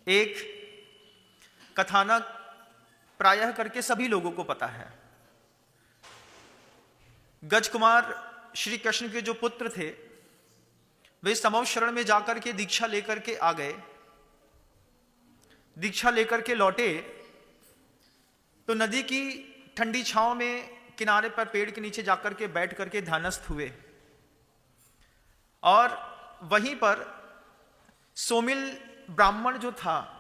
एक कथानक प्रायः करके सभी लोगों को पता है। गज कुमार श्री कृष्ण के जो पुत्र थे वे समव शरण में जाकर के दीक्षा लेकर के आ गए। दीक्षा लेकर के लौटे तो नदी की ठंडी छांव में किनारे पर पेड़ के नीचे जाकर के बैठ करके ध्यानस्थ हुए और वहीं पर सोमिल ब्राह्मण जो था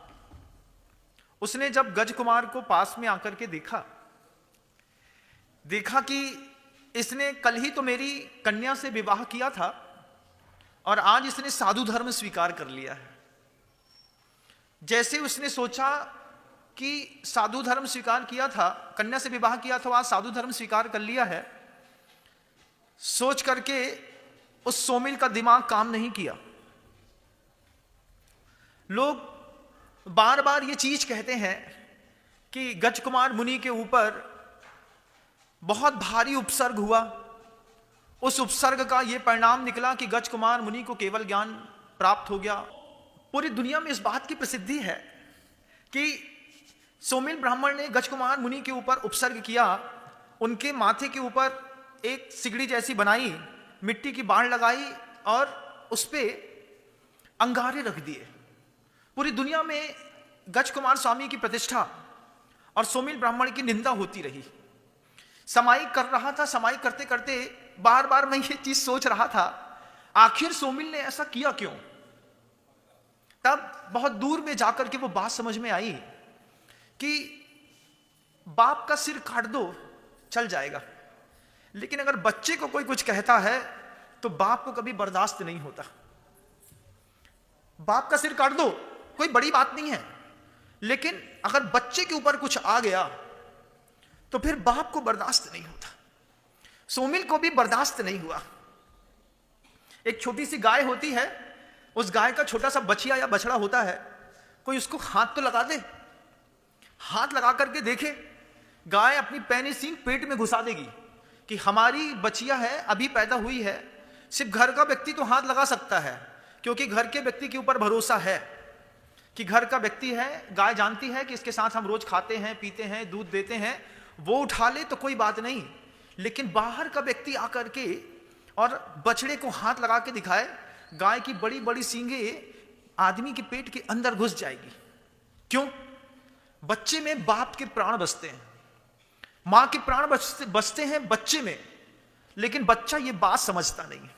उसने जब गज कुमार को पास में आकर के देखा कि इसने कल ही तो मेरी कन्या से विवाह किया था और आज इसने साधु धर्म स्वीकार कर लिया है। जैसे उसने सोचा कि साधु धर्म स्वीकार किया था, कन्या से विवाह किया था, आज साधु धर्म स्वीकार कर लिया है, सोच करके उस सोमिल का दिमाग काम नहीं किया। लोग बार बार ये चीज कहते हैं कि गज कुमार मुनि के ऊपर बहुत भारी उपसर्ग हुआ। उस उपसर्ग का यह परिणाम निकला कि गज कुमार मुनि को केवल ज्ञान प्राप्त हो गया। पूरी दुनिया में इस बात की प्रसिद्धि है कि सोमिल ब्राह्मण ने गज कुमार मुनि के ऊपर उपसर्ग किया, उनके माथे के ऊपर एक सिगड़ी जैसी बनाई, मिट्टी की बाढ़ लगाई और उस पे अंगारे रख दिए। पूरी दुनिया में गज कुमार स्वामी की प्रतिष्ठा और सोमिल ब्राह्मण की निंदा होती रही। समाई कर रहा था, समाई करते करते बार बार मैं ये चीज सोच रहा था, आखिर सोमिल ने ऐसा किया क्यों। तब बहुत दूर में जाकर के वो बात समझ में आई कि बाप का सिर काट दो चल जाएगा, लेकिन अगर बच्चे को कोई कुछ कहता है तो बाप को कभी बर्दाश्त नहीं होता। बाप का सिर काट दो कोई बड़ी बात नहीं है, लेकिन अगर बच्चे के ऊपर कुछ आ गया तो फिर बाप को बर्दाश्त नहीं होता। सोमिल को भी बर्दाश्त नहीं हुआ। एक छोटी सी गाय होती है, उस गाय का छोटा सा बछिया या बछड़ा होता है, कोई उसको हाथ तो लगा दे, हाथ लगा करके देखे, गाय अपनी पैनी सींग पेट में घुसा देगी कि हमारी बछिया है, अभी पैदा हुई है। सिर्फ घर का व्यक्ति तो हाथ लगा सकता है, क्योंकि घर के व्यक्ति के ऊपर भरोसा है कि घर का व्यक्ति है, गाय जानती है कि इसके साथ हम रोज खाते हैं, पीते हैं, दूध देते हैं, वो उठा ले तो कोई बात नहीं। लेकिन बाहर का व्यक्ति आकर के और बछड़े को हाथ लगा के दिखाए, गाय की बड़ी बड़ी सींगे आदमी के पेट के अंदर घुस जाएगी। क्यों? बच्चे में बाप के प्राण बसते हैं, मां के प्राण बसते हैं बच्चे में, लेकिन बच्चा ये बात समझता नहीं है।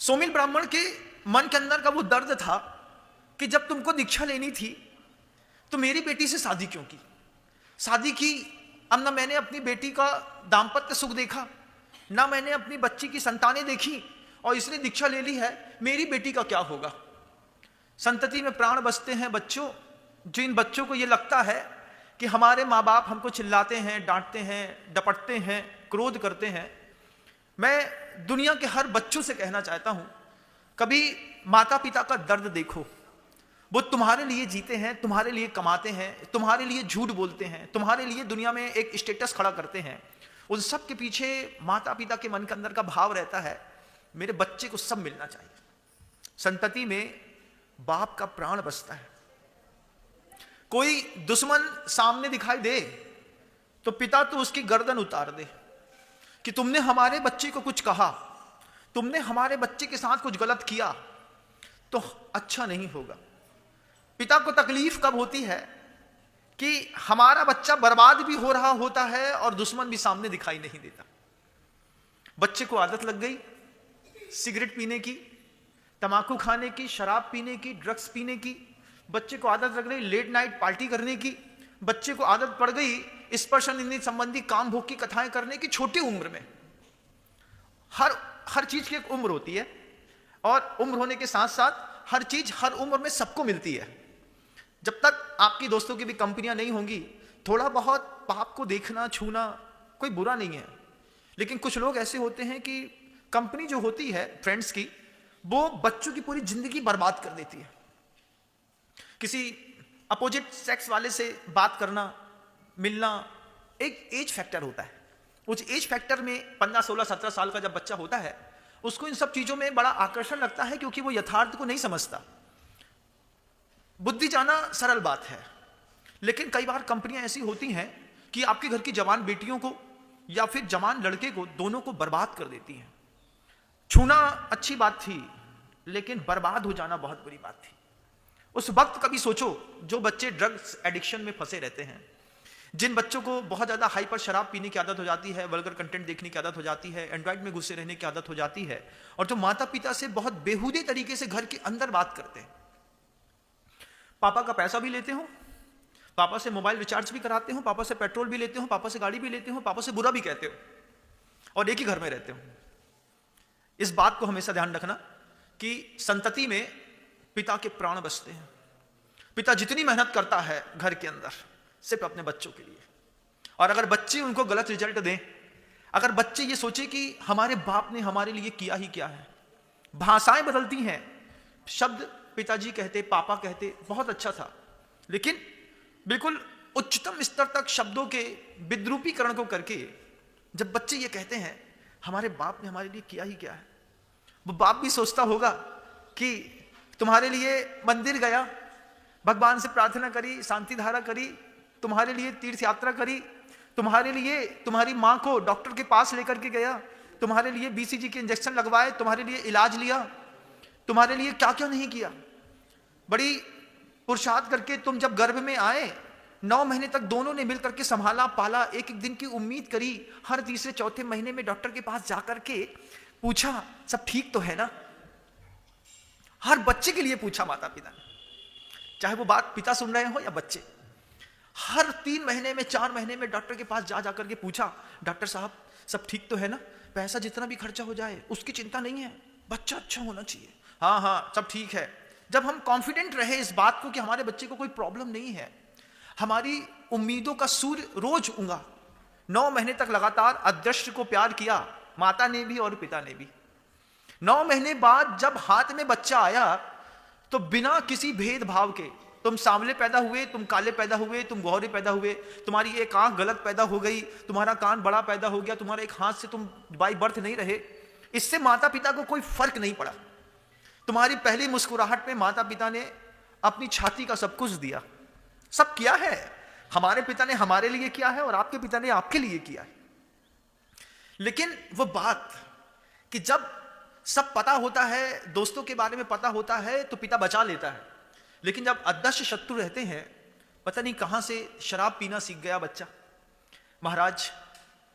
सोमिल ब्राह्मण के मन के अंदर का वो दर्द था कि जब तुमको दीक्षा लेनी थी तो मेरी बेटी से शादी क्यों की। शादी की, अब ना मैंने अपनी बेटी का दाम्पत्य सुख देखा, ना मैंने अपनी बच्ची की संतानें देखी, और इसने दीक्षा ले ली है, मेरी बेटी का क्या होगा। संतति में प्राण बसते हैं बच्चों। जिन बच्चों को यह लगता है कि हमारे माँ बाप हमको चिल्लाते हैं, डांटते हैं, डपटते हैं, क्रोध करते हैं, मैं दुनिया के हर बच्चों से कहना चाहता हूं, कभी माता पिता का दर्द देखो। वो तुम्हारे लिए जीते हैं, तुम्हारे लिए कमाते हैं, तुम्हारे लिए झूठ बोलते हैं, तुम्हारे लिए दुनिया में एक स्टेटस खड़ा करते हैं। उन सब के पीछे माता पिता के मन के अंदर का भाव रहता है, मेरे बच्चे को सब मिलना चाहिए। संतति में बाप का प्राण बसता है। कोई दुश्मन सामने दिखाई दे तो पिता तो उसकी गर्दन उतार दे कि तुमने हमारे बच्चे को कुछ कहा, तुमने हमारे बच्चे के साथ कुछ गलत किया तो अच्छा नहीं होगा। पिता को तकलीफ कब होती है कि हमारा बच्चा बर्बाद भी हो रहा होता है और दुश्मन भी सामने दिखाई नहीं देता। बच्चे को आदत लग गई सिगरेट पीने की, तंबाकू खाने की, शराब पीने की, ड्रग्स पीने की, बच्चे को आदत लग गई लेट नाइट पार्टी करने की, बच्चे को आदत पड़ गई स्पर्शन इंद्रिय संबंधी काम भोग की कथाएं करने की। छोटी उम्र में हर चीज की एक उम्र होती है, और उम्र होने के साथ साथ हर चीज हर उम्र में सबको मिलती है। जब तक आपकी दोस्तों की भी कंपनियां नहीं होंगी, थोड़ा बहुत पाप को देखना छूना कोई बुरा नहीं है। लेकिन कुछ लोग ऐसे होते हैं कि कंपनी जो होती है फ्रेंड्स की, वो बच्चों की पूरी जिंदगी बर्बाद कर देती है। किसी अपोजिट सेक्स वाले से बात करना, मिलना, एक एज फैक्टर होता है। उस एज फैक्टर में 15, 16, 17 साल का जब बच्चा होता है, उसको इन सब चीजों में बड़ा आकर्षण लगता है, क्योंकि वो यथार्थ को नहीं समझता। बुद्धि जाना सरल बात है, लेकिन कई बार कंपनियां ऐसी होती हैं कि आपके घर की जवान बेटियों को या फिर जवान लड़के को, दोनों को बर्बाद कर देती हैं। छूना अच्छी बात थी, लेकिन बर्बाद हो जाना बहुत बुरी बात थी। उस वक्त कभी सोचो, जो बच्चे ड्रग्स एडिक्शन में फंसे रहते हैं, जिन बच्चों को बहुत ज्यादा हाइपर शराब पीने की आदत हो जाती है, वल्गर कंटेंट देखने की आदत हो जाती है, एंड्रॉइड में घुसे रहने की आदत हो जाती है, और जो माता पिता से बहुत बेहूदे तरीके से घर के अंदर बात करते हैं, पापा का पैसा भी लेते हो, पापा से मोबाइल रिचार्ज भी कराते हो, पापा से पेट्रोल भी लेते हो, पापा से गाड़ी भी लेते हो, पापा से बुरा भी कहते हो, और एक ही घर में रहते हो। इस बात को हमेशा ध्यान रखना कि संतति में पिता के प्राण बसते हैं। पिता जितनी मेहनत करता है घर के अंदर सिर्फ अपने बच्चों के लिए, और अगर बच्चे उनको गलत रिजल्ट दें, अगर बच्चे ये सोचे कि हमारे बाप ने हमारे लिए किया ही क्या है, भाषाएं बदलती हैं, शब्द पिताजी कहते, पापा कहते, बहुत अच्छा था, लेकिन बिल्कुल उच्चतम स्तर तक शब्दों के विद्रूपीकरण को करके जब बच्चे ये कहते हैं हमारे बाप ने हमारे लिए किया ही क्या है, वो बाप भी सोचता होगा कि तुम्हारे लिए मंदिर गया, भगवान से प्रार्थना करी, शांति धारा करी, तुम्हारे लिए तीर्थ यात्रा करी, तुम्हारे लिए तुम्हारी माँ को डॉक्टर के पास लेकर के गया, तुम्हारे लिए बीसीजी के इंजेक्शन लगवाए, तुम्हारे लिए इलाज लिया, तुम्हारे लिए क्या क्या नहीं किया। बड़ी पुरुषार्थ करके तुम जब गर्भ में आए, 9 महीने तक दोनों ने मिलकर के संभाला पाला, एक एक दिन की उम्मीद करी, हर तीसरे चौथे महीने में डॉक्टर के पास जाकर के पूछा सब ठीक तो है ना। हर बच्चे के लिए पूछा माता पिता ने, चाहे वो बात पिता सुन रहे हो या बच्चे। हर 3 महीने में 4 महीने में डॉक्टर के पास जा जाकर के पूछा, डॉक्टर साहब सब ठीक तो है ना, पैसा जितना भी खर्चा हो जाए उसकी चिंता नहीं है, बच्चा अच्छा होना चाहिए, हाँ हाँ सब ठीक है। जब हम कॉन्फिडेंट रहे इस बात को कि हमारे बच्चे को कोई प्रॉब्लम नहीं है, हमारी उम्मीदों का सूर्य रोज उगा। 9 महीने तक लगातार अदृश्य को प्यार किया, माता ने भी और पिता ने भी। 9 महीने बाद जब हाथ में बच्चा आया तो बिना किसी भेदभाव के, तुम सांवले पैदा हुए, तुम काले पैदा हुए, तुम गोरे पैदा हुए, तुम्हारी एक आंख गलत पैदा हो गई, तुम्हारा कान बड़ा पैदा हो गया, तुम्हारे एक हाथ से तुम बाई बर्थ नहीं रहे, इससे माता पिता को कोई फर्क नहीं पड़ा। तुम्हारी पहली मुस्कुराहट में माता पिता ने अपनी छाती का सब कुछ दिया, सब किया है। हमारे पिता ने हमारे लिए किया है और आपके पिता ने आपके लिए किया है। लेकिन वो बात कि जब सब पता होता है, दोस्तों के बारे में पता होता है तो पिता बचा लेता है, लेकिन जब अदृश्य शत्रु रहते हैं, पता नहीं कहां से शराब पीना सीख गया बच्चा। महाराज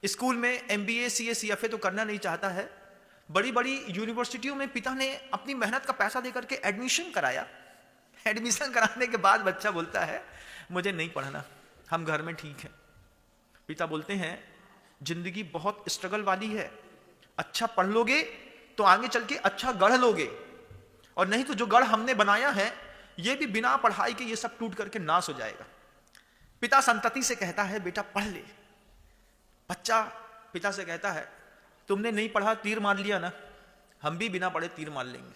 स्कूल में MBA CA CFA तो करना नहीं चाहता है, बड़ी बड़ी यूनिवर्सिटियों में पिता ने अपनी मेहनत का पैसा देकर के एडमिशन कराया। एडमिशन कराने के बाद बच्चा बोलता है मुझे नहीं पढ़ना, हम घर में ठीक है। पिता बोलते हैं जिंदगी बहुत स्ट्रगल वाली है, अच्छा पढ़ लोगे तो आगे चल के अच्छा गढ़ लोगे, और नहीं तो जो गढ़ हमने बनाया है ये भी बिना पढ़ाई के ये सब टूट करके नाश हो जाएगा। पिता संतति से कहता है बेटा पढ़ ले। बच्चा पिता से कहता है तुमने नहीं पढ़ा, तीर मार लिया ना, हम भी बिना पढ़े तीर मार लेंगे।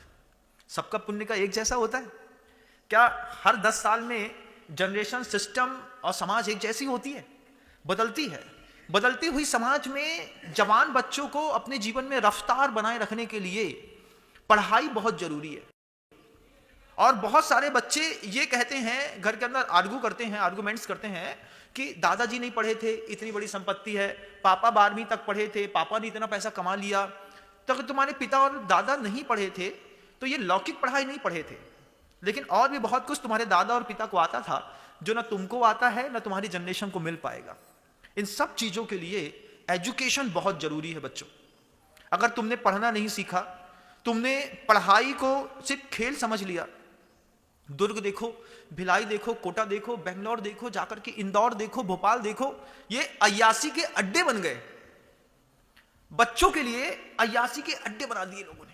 सबका पुण्य का एक जैसा होता है क्या? हर 10 साल में जनरेशन, सिस्टम और समाज एक जैसी होती है? बदलती है। बदलती हुई समाज में जवान बच्चों को अपने जीवन में रफ्तार बनाए रखने के लिए पढ़ाई बहुत जरूरी है। और बहुत सारे बच्चे ये कहते हैं, घर के अंदर आर्गू करते हैं, आर्गूमेंट्स करते हैं कि दादाजी नहीं पढ़े थे, इतनी बड़ी संपत्ति है, पापा 12वीं तक पढ़े थे, पापा ने इतना पैसा कमा लिया, तो अगर तुम्हारे पिता और दादा नहीं पढ़े थे तो ये लौकिक पढ़ाई नहीं पढ़े थे, लेकिन और भी बहुत कुछ तुम्हारे दादा और पिता को आता था जो ना तुमको आता है ना तुम्हारी जनरेशन को मिल पाएगा। इन सब चीजों के लिए एजुकेशन बहुत जरूरी है बच्चों। अगर तुमने पढ़ना नहीं सीखा, तुमने पढ़ाई को सिर्फ खेल समझ लिया, दुर्ग देखो, भिलाई देखो, कोटा देखो, बेंगलोर देखो, जाकर के इंदौर देखो, भोपाल देखो, ये अय्यासी के अड्डे बन गए। बच्चों के लिए अय्यासी के अड्डे बना दिए लोगों ने।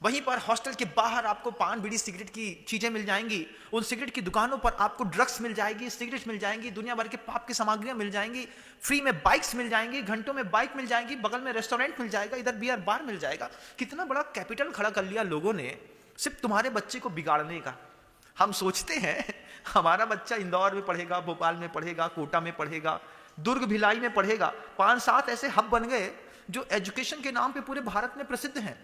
वहीं पर हॉस्टल के बाहर आपको पान, बीड़ी, सिगरेट की चीजें मिल जाएंगी, उन सिगरेट की दुकानों पर आपको ड्रग्स मिल जाएगी, सिगरेट मिल जाएंगी, दुनिया भर के पाप की सामग्रियां मिल जाएंगी, फ्री में बाइक्स मिल जाएंगी, घंटों में बाइक मिल जाएंगी, बगल में रेस्टोरेंट मिल जाएगा, इधर बियर बार मिल जाएगा। कितना बड़ा कैपिटल खड़ा कर लिया लोगों ने सिर्फ तुम्हारे बच्चे को बिगाड़ने का। हम सोचते हैं हमारा बच्चा इंदौर में पढ़ेगा, भोपाल में पढ़ेगा, कोटा में पढ़ेगा, दुर्ग भिलाई में पढ़ेगा। 5-7 ऐसे हब बन गए जो एजुकेशन के नाम पे पूरे भारत में प्रसिद्ध हैं।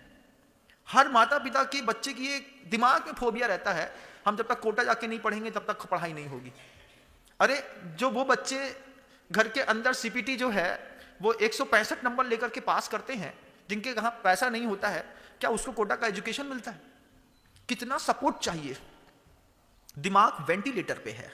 हर माता पिता के बच्चे की एक दिमाग में फोबिया रहता है हम जब तक कोटा जाके नहीं पढ़ेंगे तब तक पढ़ाई नहीं होगी। अरे जो वो बच्चे घर के अंदर सीपीटी जो है वो 165 नंबर लेकर के पास करते हैं, जिनके यहाँ पैसा नहीं होता है, क्या उसको कोटा का एजुकेशन मिलता है? कितना सपोर्ट चाहिए। दिमाग वेंटिलेटर पे है।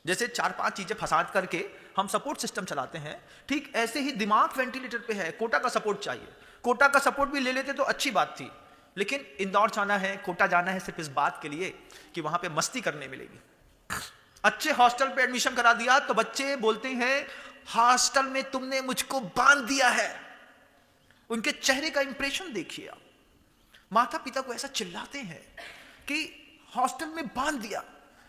जैसे 4-5 चीजें फसाद करके हम सपोर्ट सिस्टम चलाते हैं, ठीक ऐसे ही दिमाग वेंटिलेटर पे है। कोटा का सपोर्ट चाहिए। कोटा का सपोर्ट भी ले लेते तो अच्छी बात थी, लेकिन इंदौर जाना है, कोटा जाना है सिर्फ इस बात के लिए कि वहां पे मस्ती करने मिलेगी। अच्छे हॉस्टल पे एडमिशन करा दिया तो बच्चे बोलते हैं हॉस्टल में तुमने मुझको बांध दिया है। उनके चेहरे का इंप्रेशन देखिए आप। माता पिता को ऐसा चिल्लाते हैं कि हॉस्टल में बांध दिया।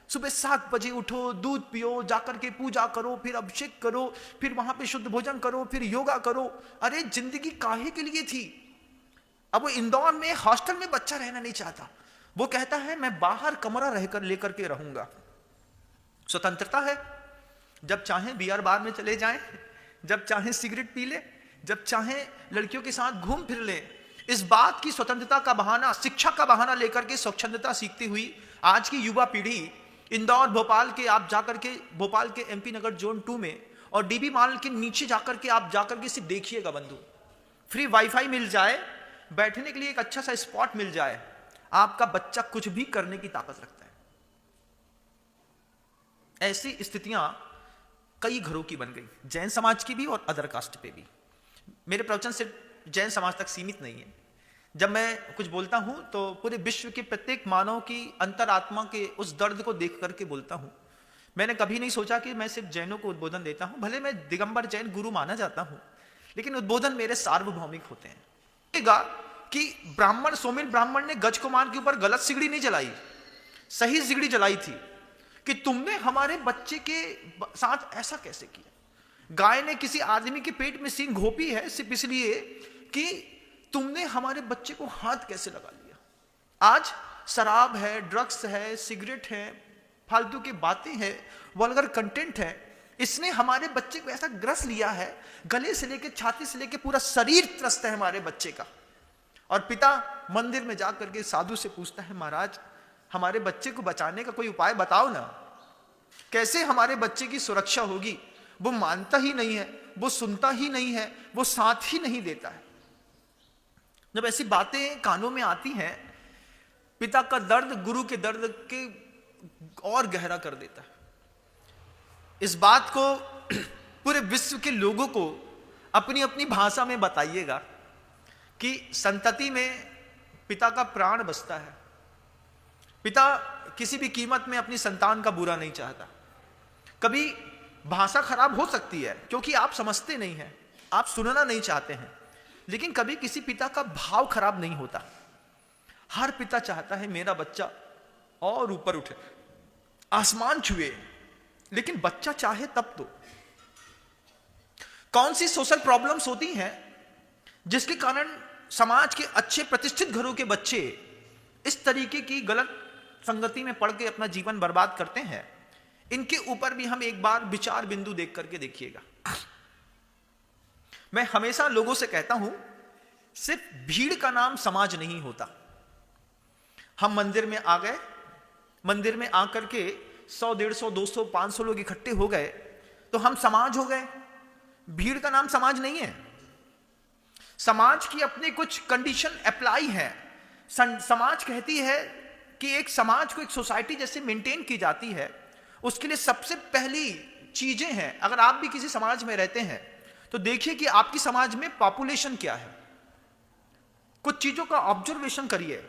सुबह 7 बजे उठो, दूध पियो, जाकर के पूजा करो, फिर अभिषेक करो, फिर वहां पे शुद्ध भोजन करो, फिर योगा करो। अरे जिंदगी काहे के लिए थी? अब वो इंदौर में हॉस्टल में बच्चा रहना नहीं चाहता। वो कहता है मैं बाहर कमरा रहकर लेकर के रहूंगा। स्वतंत्रता है, जब चाहे बियर बार में चले जाएं, जब चाहे सिगरेट पी ले, जब चाहे लड़कियों के साथ घूम फिर ले। इस बात की स्वतंत्रता का बहाना, शिक्षा का बहाना लेकर के स्वच्छंदता सीखती हुई आज की युवा पीढ़ी इंदौर, भोपाल के आप जाकर के, भोपाल के एमपी नगर जोन 2 में और डीबी मॉल के नीचे जाकर के आप जाकर के सिर्फ देखिएगा बंधु, फ्री वाईफाई मिल जाए, बैठने के लिए एक अच्छा सा स्पॉट मिल जाए, आपका बच्चा कुछ भी करने की ताकत रखता है। ऐसी स्थितियां कई घरों की बन गई, जैन समाज की भी और अदर कास्ट पे भी। मेरे प्रवचन सिर्फ जैन समाज तक सीमित नहीं है। जब मैं कुछ बोलता हूं तो पूरे विश्व के प्रत्येक मानव की अंतरात्मा के उस दर्द को देख करके बोलता हूं। मैंने कभी नहीं सोचा कि मैं सिर्फ जैनों को उद्बोधन देता हूं। भले मैं दिगंबर जैन गुरु माना जाता हूं, लेकिन उद्बोधन मेरे सार्वभौमिक होते हैं। कि ब्राह्मण, सोमिल ब्राह्मण ने गज कुमार के ऊपर गलत सिगड़ी नहीं जलाई, सही सिगड़ी जलाई थी कि तुमने हमारे बच्चे के साथ ऐसा कैसे किया। गाय ने किसी आदमी के पेट में सींग घोपी है सिर्फ इसलिए कि तुमने हमारे बच्चे को हाथ कैसे लगा लिया। आज शराब है, ड्रग्स है, सिगरेट है, फालतू की बातें हैं, वल्गर कंटेंट है, इसने हमारे बच्चे को ऐसा ग्रस लिया है, गले से लेके छाती से लेके पूरा शरीर त्रस्त है हमारे बच्चे का। और पिता मंदिर में जाकर के साधु से पूछता है, महाराज हमारे बच्चे को बचाने का कोई उपाय बताओ ना, कैसे हमारे बच्चे की सुरक्षा होगी। वो मानता ही नहीं है, वो सुनता ही नहीं है, वो साथ ही नहीं देता है। जब ऐसी बातें कानों में आती हैं, पिता का दर्द गुरु के दर्द के और गहरा कर देता है। इस बात को पूरे विश्व के लोगों को अपनी अपनी भाषा में बताइएगा कि संतति में पिता का प्राण बसता है। पिता किसी भी कीमत में अपनी संतान का बुरा नहीं चाहता। कभी भाषा खराब हो सकती है क्योंकि आप समझते नहीं हैं, आप सुनना नहीं चाहते हैं, लेकिन कभी किसी पिता का भाव खराब नहीं होता। हर पिता चाहता है मेरा बच्चा और ऊपर उठे, आसमान छुए, लेकिन बच्चा चाहे तब तो। कौन सी सोशल प्रॉब्लम्स होती हैं जिसके कारण समाज के अच्छे प्रतिष्ठित घरों के बच्चे इस तरीके की गलत संगति में पड़ के अपना जीवन बर्बाद करते हैं। इनके ऊपर भी हम एक बार विचार बिंदु देख करके देखिएगा। मैं हमेशा लोगों से कहता हूं, सिर्फ भीड़ का नाम समाज नहीं होता। हम मंदिर में आ गए, मंदिर में आकर के 100, 150, 200, 500 लोग इकट्ठे हो गए तो हम समाज हो गए। भीड़ का नाम समाज नहीं है। समाज की अपनी कुछ कंडीशन अप्लाई है। समाज कहती है कि एक समाज को एक सोसाइटी जैसे मेंटेन की जाती है, उसके लिए सबसे पहली चीजें हैं। अगर आप भी किसी समाज में रहते हैं तो देखिए कि आपकी समाज में पॉपुलेशन क्या है। कुछ चीजों का ऑब्जर्वेशन करिए।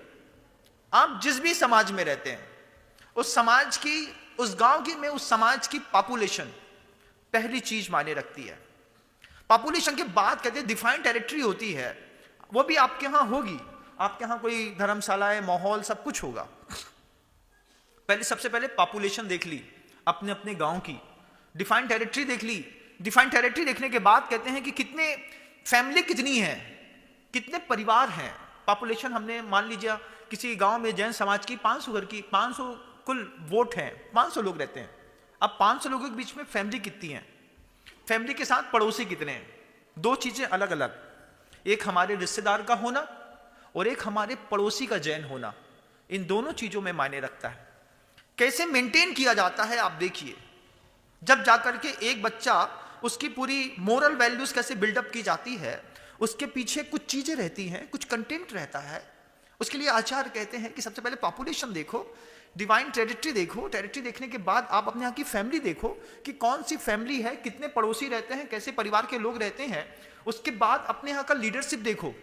आप जिस भी समाज में रहते हैं, उस समाज की, उस गांव की में उस समाज की पॉपुलेशन पहली चीज मायने रखती है। पॉपुलेशन के बाद कहते हैं डिफाइंड टेरिटरी होती है, वो भी आपके यहां होगी। आपके यहां कोई धर्मशालाएं, माहौल सब कुछ होगा। पहले सबसे पहले पॉपुलेशन देख ली अपने अपने गांव की, डिफाइंड टेरिटरी देख ली। डिफाइंड टेरिटरी देखने के बाद कहते हैं कि कितने फैमिली कितनी है, कितने परिवार हैं। पॉपुलेशन हमने मान लीजिए किसी गांव में जैन समाज की 500 घर की, 500 कुल वोट हैं, 500 लोग रहते हैं। अब 500 लोगों के बीच में फैमिली कितनी है, फैमिली के साथ पड़ोसी कितने हैं। दो चीजें अलग अलग, एक हमारे रिश्तेदार का होना और एक हमारे पड़ोसी का जैन होना। इन दोनों चीजों में मायने रखता है। कैसे मेंटेन किया जाता है आप देखिए। जब जाकर के एक बच्चा, उसकी पूरी मोरल वैल्यूज कैसे बिल्डअप की जाती है, उसके पीछे कुछ चीजें रहती हैं, कुछ कंटेंट रहता है। उसके लिए आचार्य कहते हैं कि सबसे पहले पॉपुलेशन देखो, डिवाइन टेरिटरी देखो, टेरिटरी देखने के बाद आप अपने यहाँ की फैमिली देखो कि कौन सी फैमिली है, कितने पड़ोसी रहते हैं, कैसे परिवार के लोग रहते हैं। उसके बाद अपने यहाँ का लीडरशिप देखो,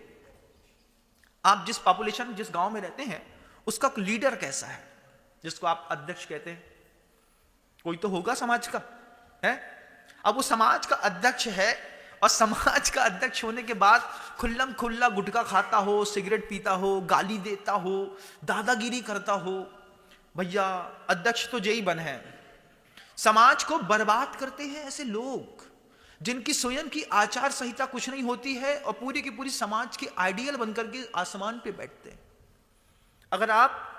आप जिस पॉपुलेशन, जिस गांव में रहते हैं उसका लीडर कैसा है, जिसको आप अध्यक्ष कहते हैं। कोई तो होगा समाज का, है। अब वो समाज का अध्यक्ष है और समाज का अध्यक्ष होने के बाद खुल्लम खुल्ला गुटखा खाता हो, सिगरेट पीता हो, गाली देता हो, दादागिरी करता हो, भैया अध्यक्ष तो यही बन है। समाज को बर्बाद करते हैं ऐसे लोग जिनकी स्वयं की आचार संहिता कुछ नहीं होती है और पूरी की पूरी समाज के आइडियल बनकर के आसमान पे बैठते हैं। अगर आप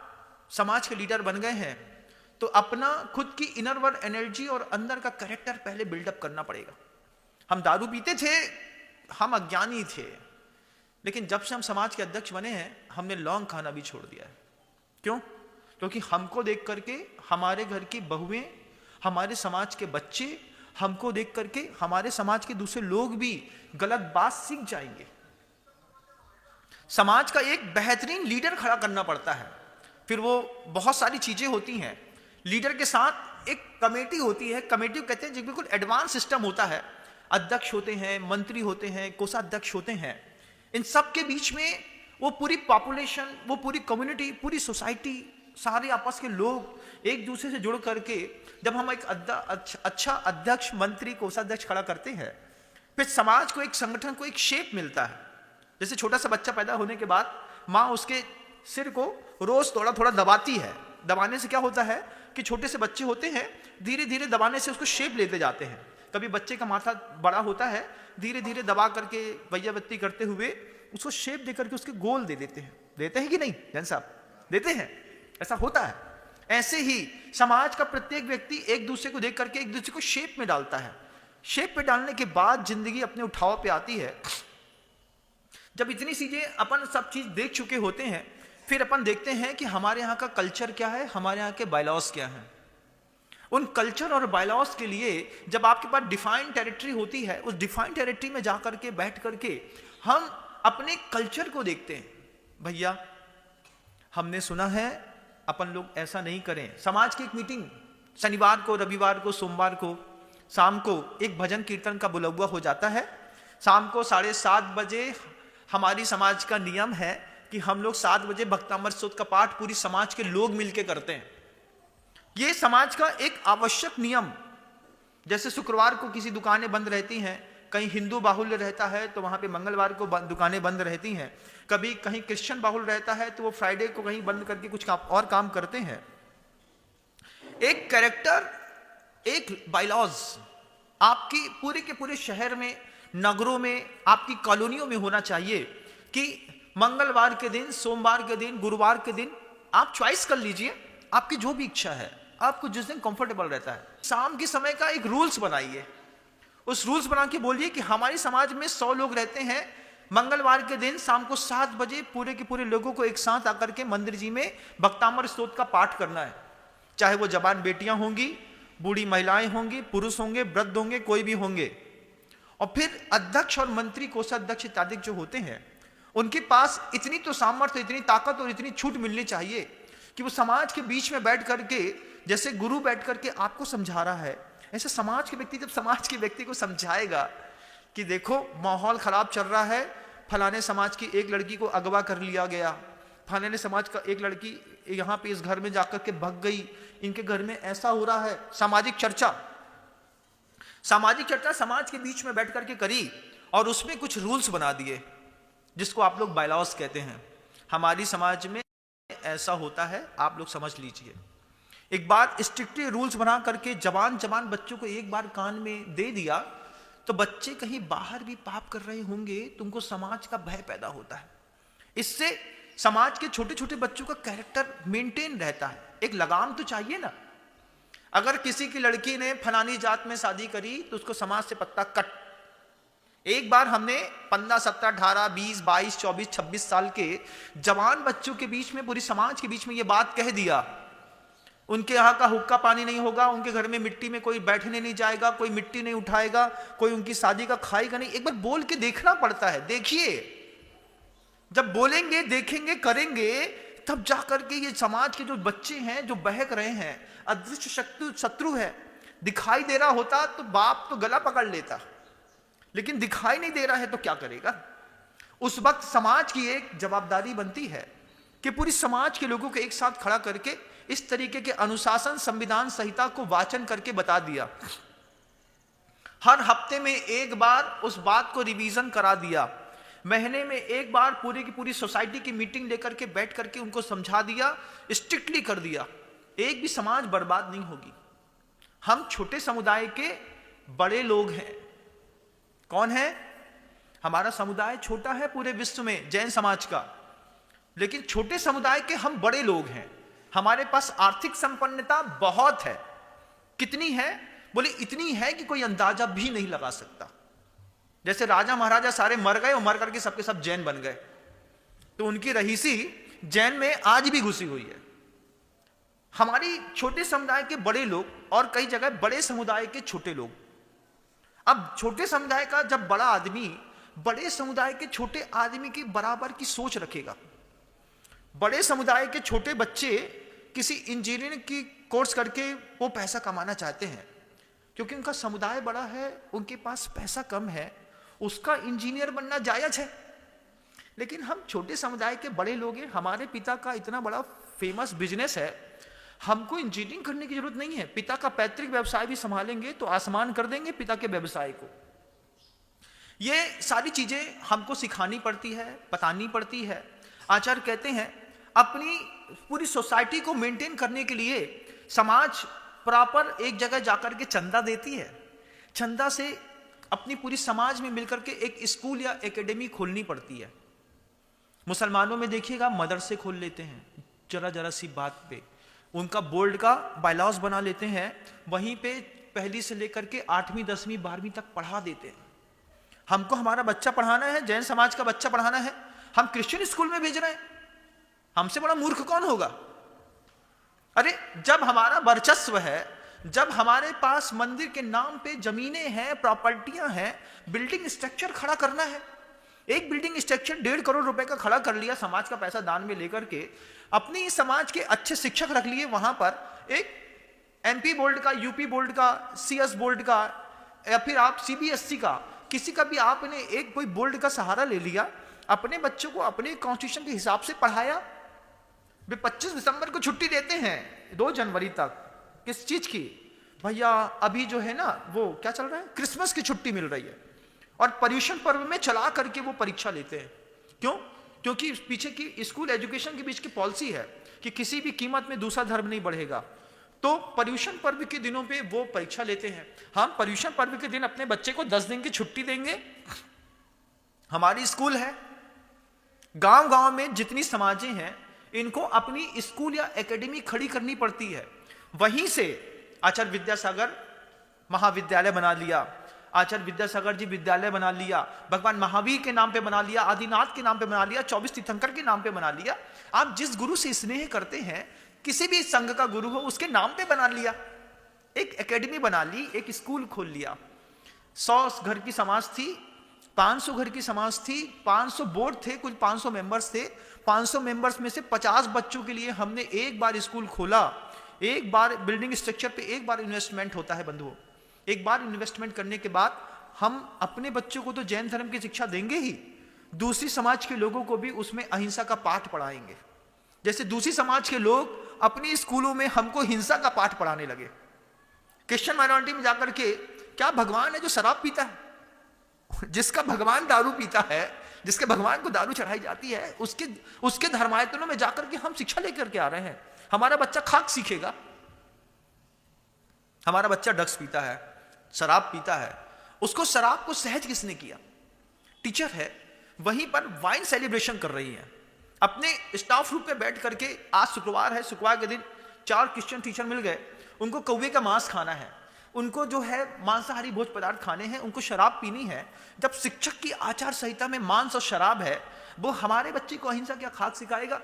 समाज के लीडर बन गए हैं तो अपना खुद की इनर वर्ल्ड एनर्जी और अंदर का कैरेक्टर पहले बिल्डअप करना पड़ेगा। हम दारू पीते थे, हम अज्ञानी थे, लेकिन जब से हम समाज के अध्यक्ष बने हैं हमने लौंग खाना भी छोड़ दिया है। क्यों? क्योंकि हमको देख करके हमारे घर की बहुएं, हमारे समाज के बच्चे, हमको देख करके हमारे समाज के दूसरे लोग भी गलत बात सीख जाएंगे। समाज का एक बेहतरीन लीडर खड़ा करना पड़ता है। फिर वो बहुत सारी चीजें होती हैं। लीडर के साथ एक कमेटी होती है, कमेटी कहते हैं जो बिल्कुल एडवांस सिस्टम होता है। अध्यक्ष होते हैं, मंत्री होते हैं, कोषाध्यक्ष होते हैं। इन सब के बीच में वो पूरी पॉपुलेशन, वो पूरी कम्युनिटी, पूरी सोसाइटी, सारे आपस के लोग एक दूसरे से जुड़ करके जब हम एक अच्छा अध्यक्ष, मंत्री, कोषाध्यक्ष खड़ा करते हैं, फिर समाज को, एक संगठन को एक शेप मिलता है। जैसे छोटा सा बच्चा पैदा होने के बाद माँ उसके सिर को रोज थोड़ा थोड़ा दबाती है। दबाने से क्या होता है कि छोटे से बच्चे होते हैं, धीरे धीरे दबाने से उसको शेप लेते जाते हैं। कभी बच्चे का माथा बड़ा होता है, धीरे धीरे दबा करके वैयावृत्ति करते हुए उसको शेप दे करके उसके गोल दे देते हैं। देते हैं कि नहीं जैन साहब? देते हैं, ऐसा होता है। ऐसे ही समाज का प्रत्येक व्यक्ति एक दूसरे को देख करके एक दूसरे को शेप में डालता है। शेप पे डालने के बाद जिंदगी अपने उठाव पे आती है। जब इतनी चीजें अपन सब चीज देख चुके होते हैं, फिर अपन देखते हैं कि हमारे यहाँ का कल्चर क्या है, हमारे यहाँ के बायलॉज क्या हैं। उन कल्चर और बायलॉज के लिए जब आपके पास डिफाइंड टेरिटरी होती है, उस डिफाइंड टेरिटरी में जा करके बैठ करके हम अपने कल्चर को देखते हैं। भैया हमने सुना है अपन लोग ऐसा नहीं करें। समाज की एक मीटिंग शनिवार को, रविवार को, सोमवार को शाम को एक भजन कीर्तन का बुलौआ हो जाता है। शाम को 7:30 बजे हमारी समाज का नियम है कि हम लोग 7 बजे भक्तामृत स्तोत्र का पाठ पूरी समाज के लोग मिलकर करते हैं। ये समाज का एक आवश्यक नियम। जैसे शुक्रवार को किसी दुकानें बंद रहती हैं, कहीं हिंदू बाहुल्य रहता है तो वहां पे मंगलवार को दुकानें बंद रहती हैं, कभी कहीं क्रिश्चियन बाहुल्य रहता है तो वो फ्राइडे को कहीं बंद करके कुछ और काम करते हैं। एक कैरेक्टर, एक बायलॉज आपकी पूरे के पूरे शहर में, नगरों में, आपकी कॉलोनियों में होना चाहिए कि मंगलवार के दिन, सोमवार के दिन, गुरुवार के दिन आप चॉइस कर लीजिए, आपकी जो भी इच्छा है, आपको जिस दिन कंफर्टेबल रहता है। शाम के समय का एक रूल्स बनाइए। उस रूल्स बना के बोलिए कि हमारी समाज में 100 लोग रहते हैं, मंगलवार के दिन शाम को 7 बजे पूरे के पूरे लोगों को एक साथ आकर के मंदिर जी में भक्तामृत स्तोत्र का पाठ करना है। चाहे वो जवान बेटियां होंगी, बूढ़ी महिलाएं होंगी, पुरुष होंगे, वृद्ध होंगे, कोई भी होंगे। और फिर अध्यक्ष और मंत्री, कोषाध्यक्ष इत्यादि जो होते हैं, उनके पास इतनी तो सामर्थ्य, इतनी ताकत और इतनी छूट मिलनी चाहिए कि वो समाज के बीच में बैठ करके, जैसे गुरु बैठ करके आपको समझा रहा है, ऐसे समाज के व्यक्ति जब समाज के व्यक्ति को समझाएगा कि देखो माहौल खराब चल रहा है, फलाने समाज की एक लड़की को अगवा कर लिया गया, फलाने समाज का एक लड़की यहाँ पे इस घर में जाकर के भग गई, इनके घर में ऐसा हो रहा है। सामाजिक चर्चा समाज के बीच में बैठ करके करी और उसमें कुछ रूल्स बना दिए जिसको आप लोग बायलॉज कहते हैं। हमारी समाज में ऐसा होता है, आप लोग समझ लीजिए। एक बार स्ट्रिक्टली रूल्स बना करके जवान बच्चों को एक बार कान में दे दिया तो बच्चे कहीं बाहर भी पाप कर रहे होंगे, तुमको समाज का भय पैदा होता है। इससे समाज के छोटे छोटे बच्चों का कैरेक्टर मेंटेन रहता है। एक लगाम तो चाहिए ना। अगर किसी की लड़की ने फलानी जात में शादी करी तो उसको समाज से पत्ता कट। एक बार हमने 15, 17, 18, 20, 22, 24, 26 साल के जवान बच्चों के बीच में, पूरी समाज के बीच में ये बात कह दिया उनके यहाँ का हुक्का पानी नहीं होगा, उनके घर में मिट्टी में कोई बैठने नहीं जाएगा, कोई मिट्टी नहीं उठाएगा, कोई उनकी शादी का खाएगा नहीं। एक बार बोल के देखना पड़ता है। देखिए, जब बोलेंगे, देखेंगे, करेंगे, तब जा करके ये समाज के जो बच्चे हैं जो बहक रहे हैं, अदृश्य शत्रु है। दिखाई दे रहा होता तो बाप तो गला पकड़ लेता, लेकिन दिखाई नहीं दे रहा है तो क्या करेगा। उस वक्त समाज की एक जवाबदारी बनती है कि पूरी समाज के लोगों को एक साथ खड़ा करके इस तरीके के अनुशासन संविधान संहिता को वाचन करके बता दिया। हर हफ्ते में एक बार उस बात को रिवीजन करा दिया, महीने में एक बार पूरी की पूरी सोसाइटी की मीटिंग लेकर के बैठ करके उनको समझा दिया, स्ट्रिक्टली कर दिया। एक भी समाज बर्बाद नहीं होगी। हम छोटे समुदाय के बड़े लोग हैं। कौन है? हमारा समुदाय छोटा है पूरे विश्व में, जैन समाज का, लेकिन छोटे समुदाय के हम बड़े लोग हैं। हमारे पास आर्थिक संपन्नता बहुत है। कितनी है? बोले इतनी है कि कोई अंदाजा भी नहीं लगा सकता। जैसे राजा महाराजा सारे मर गए और मर करके सबके सब जैन बन गए, तो उनकी रहीसी जैन में आज भी घुसी हुई है। हमारी छोटे समुदाय के बड़े लोग और कई जगह बड़े समुदाय के छोटे लोग। अब छोटे समुदाय का जब बड़ा आदमी बड़े समुदाय के छोटे आदमी की बराबर की सोच रखेगा, बड़े समुदाय के छोटे बच्चे किसी इंजीनियरिंग की कोर्स करके वो पैसा कमाना चाहते हैं क्योंकि उनका समुदाय बड़ा है, उनके पास पैसा कम है, उसका इंजीनियर बनना जायज है। लेकिन हम छोटे समुदाय के बड़े लोग हैं, हमारे पिता का इतना बड़ा फेमस बिजनेस है, हमको इंजीनियरिंग करने की जरूरत नहीं है। पिता का पैतृक व्यवसाय भी संभालेंगे तो आसमान कर देंगे पिता के व्यवसाय को। ये सारी चीजें हमको सिखानी पड़ती है, बतानी पड़ती है। आचार्य कहते हैं अपनी पूरी सोसाइटी को मेंटेन करने के लिए समाज प्रॉपर एक जगह जाकर के चंदा देती है। चंदा से अपनी पूरी समाज में मिलकर के एक स्कूल या एकेडमी खोलनी पड़ती है। मुसलमानों में देखिएगा मदरसे खोल लेते हैं, जरा जरा सी बात पे उनका बोर्ड का बायलॉज बना लेते हैं, वहीं पे पहली से लेकर के 8वीं 10वीं 12वीं तक पढ़ा देते हैं। हमको हमारा बच्चा पढ़ाना है, जैन समाज का बच्चा पढ़ाना है, हम क्रिश्चियन स्कूल में भेज रहे हैं। हमसे बड़ा मूर्ख कौन होगा? अरे जब हमारा वर्चस्व है, जब हमारे पास मंदिर के नाम पे जमीनें हैं, प्रॉपर्टियां हैं, बिल्डिंग स्ट्रक्चर खड़ा करना है। एक बिल्डिंग स्ट्रक्चर 1.5 करोड़ रुपए का खड़ा कर लिया, समाज का पैसा दान में लेकर के, अपनी समाज के अच्छे शिक्षक रख लिए वहां पर, एक एमपी बोर्ड का, यूपी बोर्ड का, सीएस बोर्ड का, या फिर आप सीबीएसई का, किसी का भी आपने एक कोई बोर्ड का सहारा ले लिया, अपने बच्चों को अपने कॉन्स्टिट्यूशन के हिसाब से पढ़ाया। वे 25 दिसंबर को छुट्टी देते हैं 2 जनवरी तक। किस चीज की? भैया अभी जो है ना वो क्या चल रहा है, क्रिसमस की छुट्टी मिल रही है, और पर्यूषण पर्व में चला करके वो परीक्षा लेते हैं। क्यों? क्योंकि पीछे की स्कूल एजुकेशन के बीच की पॉलिसी है कि किसी भी कीमत में दूसरा धर्म नहीं बढ़ेगा। तो पर्यूषण पर्व के दिनों पे वो परीक्षा लेते हैं। हम पर्यूषण पर्व के दिन अपने बच्चे को 10 दिन की छुट्टी देंगे। हमारी स्कूल है, गांव गांव में जितनी समाजें हैं इनको अपनी स्कूल या एकेडमी खड़ी करनी पड़ती है। वहीं से आचार्य विद्यासागर महाविद्यालय बना लिया, आचार्य विद्यासागर जी विद्यालय बना लिया, भगवान महावीर के नाम पे बना लिया, आदिनाथ के नाम पे बना लिया, 24 तीर्थंकर के नाम पे बना लिया। आप जिस गुरु से स्नेह करते हैं, किसी भी संघ का गुरु हो, उसके नाम पे बना लिया, एक एकेडमी बना ली, एक स्कूल खोल लिया। 100 घर की समाज थी, 500 घर की समाज थी, 500 बोर्ड थे, कुछ 500 मेंबर्स थे। 500 मेंबर्स में से 50 बच्चों के लिए हमने एक बार स्कूल खोला। एक बार बिल्डिंग स्ट्रक्चर पे एक बार इन्वेस्टमेंट होता है बंधुओं। एक बार इन्वेस्टमेंट करने के बाद हम अपने बच्चों को तो जैन धर्म की शिक्षा देंगे ही, दूसरी समाज के लोगों को भी उसमें अहिंसा का पाठ पढ़ाएंगे। जैसे दूसरी समाज के लोग अपनी स्कूलों में हमको हिंसा का पाठ पढ़ाने लगे। क्रिश्चियन माइनॉरिटी में जाकर के क्या भगवान है जो शराब पीता है? जिसका भगवान दारू पीता है, जिसके भगवान को दारू चढ़ाई जाती है, उसके धर्मायतनों में जाकर के हम शिक्षा लेकर के आ रहे हैं। हमारा बच्चा खाक सीखेगा। हमारा बच्चा ड्रग्स पीता है, शराब पीता है, उसको शराब को सहज किसने किया? टीचर है, वहीं पर वाइन सेलिब्रेशन कर रही है अपने स्टाफ रूम पे बैठ करके। आज शुक्रवार है, शुक्रवार के दिन 4 क्रिश्चियन टीचर मिल गए, उनको कौवे का मांस खाना है, उनको जो है मांसाहारी भोज पदार्थ खाने हैं, उनको शराब पीनी है। जब शिक्षक की आचार संहिता में मांस और शराब है, वो हमारे बच्चे को अहिंसा क्या खाक सिखाएगा?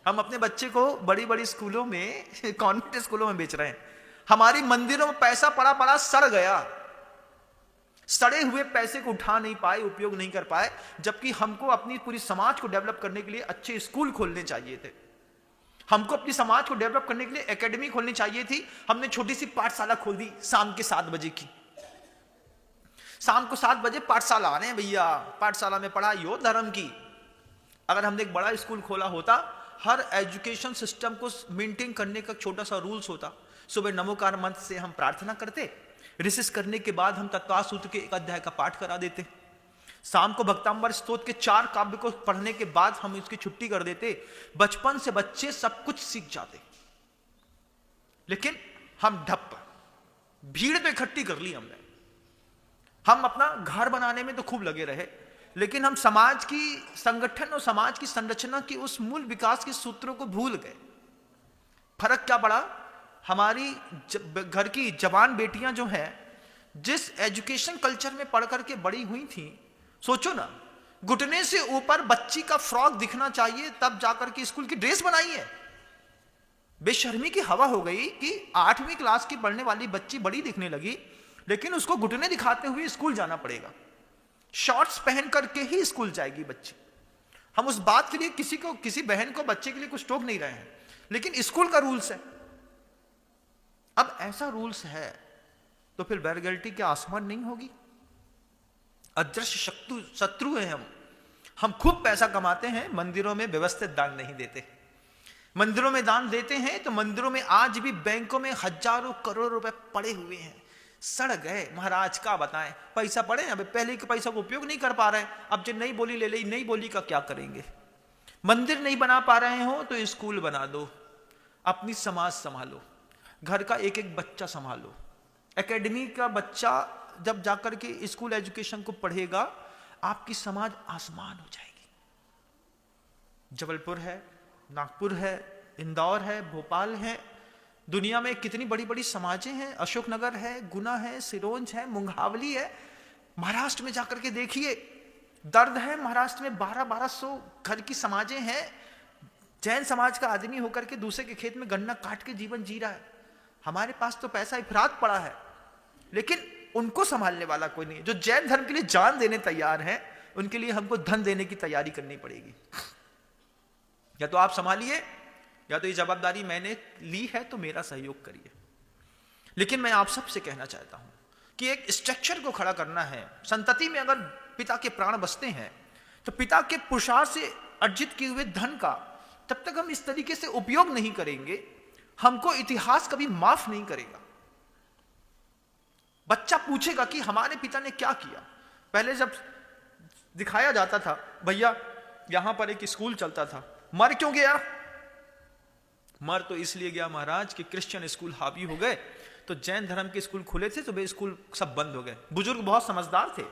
हम अपने बच्चे को बड़ी बड़ी स्कूलों में कॉन्वेंट स्कूलों में बेच रहे हैं। हमारी मंदिरों में पैसा पड़ा पड़ा सड़ गया, सड़े हुए पैसे को उठा नहीं पाए, उपयोग नहीं कर पाए, जबकि हमको अपनी पूरी समाज को डेवलप करने के लिए अच्छे स्कूल खोलने चाहिए थे। हमको अपनी समाज को डेवलप करने के लिए एकेडमी खोलनी चाहिए थी। हमने छोटी सी पाठशाला खोल दी शाम के 7 बजे की। शाम को 7 बजे पाठशाला आने भैया, पाठशाला में पढ़ाई हो धर्म की। अगर हमने एक बड़ा स्कूल खोला होता, हर एजुकेशन सिस्टम को मेंटेन करने का छोटा सा रूल्स होता। सुबह नमोकार मंत्र से हम प्रार्थना करते, रिसेस करने के बाद हम तत्वा सूत्र के 1 अध्याय का पाठ करा देते, शाम को भक्तांबर स्तोत्र के 4 काव्य को पढ़ने के बाद हम इसकी छुट्टी कर देते। बचपन से बच्चे सब कुछ सीख जाते। लेकिन हम ढप, भीड़ तो इकट्ठी कर ली हमने, हम अपना घर बनाने में तो खूब लगे रहे, लेकिन हम समाज की संगठन और समाज की संरचना की उस मूल विकास के सूत्रों को भूल गए। फर्क क्या पड़ा? हमारी घर की जवान बेटियां जो हैं, जिस एजुकेशन कल्चर में पढ़ करके बड़ी हुई थी, सोचो ना, घुटने से ऊपर बच्ची का फ्रॉक दिखना चाहिए तब जाकर के स्कूल की ड्रेस बनाई है। बेशर्मी की हवा हो गई कि 8वीं क्लास की पढ़ने वाली बच्ची बड़ी दिखने लगी, लेकिन उसको घुटने दिखाते हुए स्कूल जाना पड़ेगा। शॉर्ट्स पहन करके ही स्कूल जाएगी बच्ची। हम उस बात के लिए किसी बहन को, बच्चे के लिए कुछ टोक नहीं रहे हैं, लेकिन स्कूल का रूल्स है। अब ऐसा रूल्स है तो फिर वैल्गैरिटी के आसमान नहीं होगी। अदृश्य शत्रु है हम खूब पैसा कमाते हैं, मंदिरों में व्यवस्थित दान नहीं देते। मंदिरों में दान देते हैं तो मंदिरों में आज भी बैंकों में हजारों करोड़ रुपए पड़े हुए हैं, सड़ गए। महाराज का बताएं, पैसा पड़े, अब पहले के पैसा को उपयोग नहीं कर पा रहे हैं, अब जो नई बोली ले ली, नई बोली का क्या करेंगे? मंदिर नहीं बना पा रहे हो तो स्कूल बना दो, अपनी समाज संभालो, घर का एक एक बच्चा संभालो। एकेडमी का बच्चा जब जाकर के स्कूल एजुकेशन को पढ़ेगा, आपकी समाज आसमान हो जाएगी। जबलपुर है, नागपुर है, इंदौर है, भोपाल है, दुनिया में कितनी बड़ी बड़ी समाजें हैं। अशोकनगर है, गुना है, सिरोंज है, मुंगावली है। महाराष्ट्र में जाकर के देखिए, दर्द है। महाराष्ट्र में 1200 घर की समाजें हैं। जैन समाज का आदमी होकर के दूसरे के खेत में गन्ना काट के जीवन जी रहा है। हमारे पास तो पैसा इफरात पड़ा है, लेकिन उनको संभालने वाला कोई नहीं। जो जैन धर्म के लिए जान देने तैयार है, उनके लिए हमको धन देने की तैयारी करनी पड़ेगी। या तो आप संभालिए, या तो ये जवाबदारी मैंने ली है तो मेरा सहयोग करिए। लेकिन मैं आप सबसे कहना चाहता हूं कि एक स्ट्रक्चर को खड़ा करना है। संतति में अगर पिता के प्राण बसते हैं तो पिता के पुरुषार्थ से अर्जित किए हुए धन का तब तक हम इस तरीके से उपयोग नहीं करेंगे, हमको इतिहास कभी माफ नहीं करेगा। बच्चा पूछेगा कि हमारे पिता ने क्या किया। पहले जब दिखाया जाता था, भैया यहां पर एक स्कूल चलता था, मर क्यों गया? मर तो इसलिए गया महाराज कि क्रिश्चियन स्कूल हावी हो गए, तो जैन धर्म के स्कूल खुले थे तो वे स्कूल सब बंद हो गए। बुजुर्ग बहुत समझदार थे,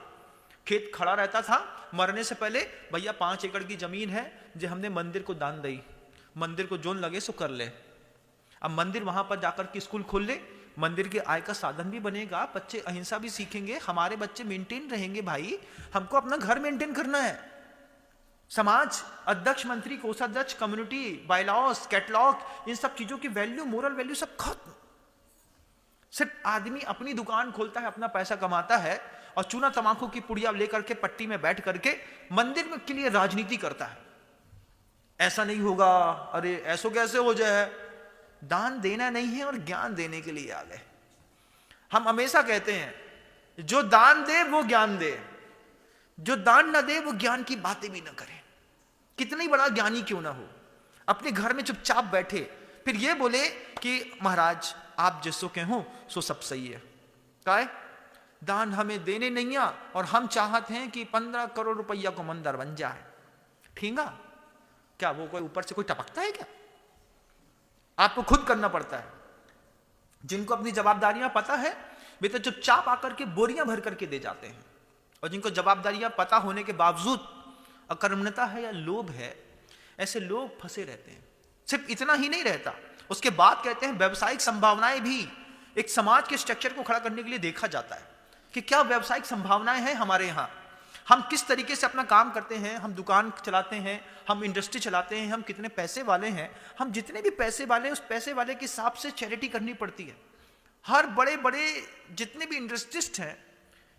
खेत खड़ा रहता था, मरने से पहले भैया 5 एकड़ की जमीन है जो हमने मंदिर को दान दी, मंदिर को जोन लगे सो कर ले। अब मंदिर वहां पर जाकर के स्कूल खोल ले, मंदिर के आय का साधन भी बनेगा, बच्चे अहिंसा भी सीखेंगे, हमारे बच्चे मेंटेन रहेंगे। भाई हमको अपना घर मेंटेन करना है। समाज, अध्यक्ष, मंत्री, कोषाध्यक्ष, कम्युनिटी, बायलॉज, कैटलॉग, इन सब चीजों की वैल्यू, मोरल वैल्यू सब खत्म। सिर्फ आदमी अपनी दुकान खोलता है, अपना पैसा कमाता है और चूना तमाकू की पुड़िया लेकर के पट्टी में बैठ करके मंदिर में के लिए राजनीति करता है। ऐसा नहीं होगा, अरे ऐसा कैसे हो जाए? दान देना नहीं है और ज्ञान देने के लिए आ गए। हम हमेशा कहते हैं जो दान दे वो ज्ञान दे, जो दान न दे वो ज्ञान की बातें भी न करे। कितनी बड़ा ज्ञानी क्यों ना हो, अपने घर में चुपचाप बैठे, फिर ये बोले कि महाराज आप जिसो के हो सो सब सही है। काय दान हमें देने नहीं आ और हम चाहते हैं कि 15 करोड़ रुपया को मंदिर बन जाए। ठीक है क्या? वो कोई ऊपर से कोई टपकता है क्या? आपको खुद करना पड़ता है। जिनको अपनी जवाबदारियां पता है वे तो चुपचाप आकर के बोरियां भर करके दे जाते हैं, और जिनको जवाबदारियां पता होने के बावजूद अकर्मण्यता है या लोभ है, ऐसे लोग फंसे रहते हैं। सिर्फ इतना ही नहीं रहता, उसके बाद कहते हैं व्यवसायिक संभावनाएं भी एक समाज के स्ट्रक्चर को खड़ा करने के लिए देखा जाता है कि क्या व्यवसायिक संभावनाएं हैं हमारे यहां। हम किस तरीके से अपना काम करते हैं, हम दुकान चलाते हैं, हम इंडस्ट्री चलाते हैं, हम कितने पैसे वाले हैं, हम जितने भी पैसे वाले, उस पैसे वाले के हिसाब से चैरिटी करनी पड़ती है। हर बड़े बड़े जितने भी इंडस्ट्रिस्ट हैं